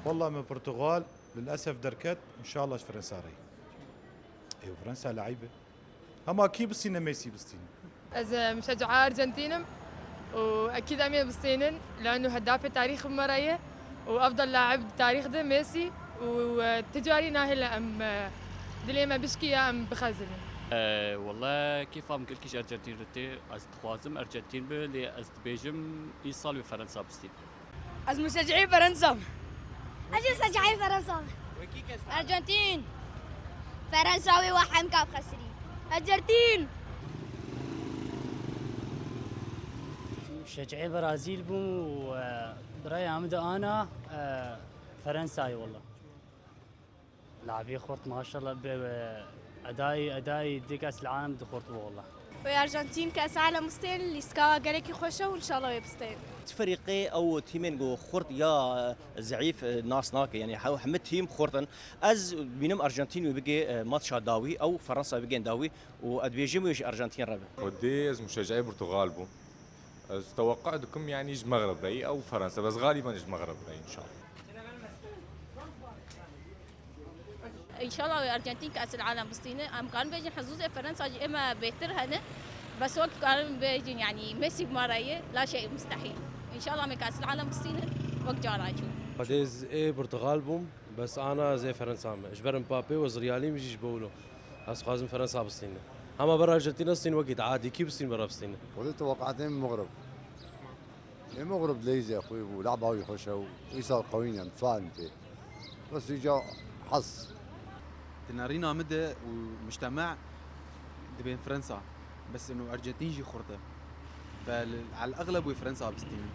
والله من البرتغال للاسف دركت، ان شاء الله فرنسا راهي. ايوه فرنسا لعيبه. هم اكيد بستينا ميسي بستينا. از مشجعة أرجنتين وأكيد أمير بستينن لأنه هداف تاريخ المراية وأفضل لاعب تاريخ ده ميسي وتجاري ناهلة أم دليما بشكية أم بخزن. والله كيف هم كلكيش أرجنتين رتي از تخوازم أرجنتين بلي از تبيجم إيصال بفرنسا بستين. از مشجعي فرنسا. از مشجعي فرنسا. أرجنتين. فرنساوي واحد كاب خسري. أرجنتين. مشجعي برازيل بو برأي عمدا أنا فرنساي والله. لاعبي خورت ما شاء الله أداي دي كأس العالم دخورت والله. وأرجنتين كأس عالم مستين اللي سكا قالك يخشوا وإن شاء الله يبستين. فريقي او تيمين جو خورت يا زعيف ناس ناك يعني حمد تيم خورتن از بينم ارجنتين وبقي ماتش داوي او فرنسا بقين داوي وادبيجيمو يجي ارجنتين ربع. ودي از مشجعي البرتغال بو از توقعتكم يعني يجي المغرب راي او فرنسا بس غالبا يجي المغرب راي ان شاء الله. ان شاء الله الارجنتين كاس العالم بستينه امكان بيجي حظوظ فرنسا اما بيتر هنا بس وقت كان بيجي يعني ميسي بمرايه لا شيء مستحيل ان شاء الله من كاس العالم بستينه وقت جاراجو. قديز ايه برتغال بوم بس انا زي فرنسا اجبر مبابي وزريالي مش يجبولو هس خازم فرنسا بستينه اما برا ارجنتين الصين وقت عادي كيف الصين برا بستينه. قلت توقعتين المغرب. المغرب ليزي يا اخوي ولعبوا يخشوا ويصير قويين متفاهم فيه بس يجا حظ. تنارينا مدة ومجتمع بين فرنسا بس انه ارجنتين جي خرطه فعلى الاغلب فرنسا بستين.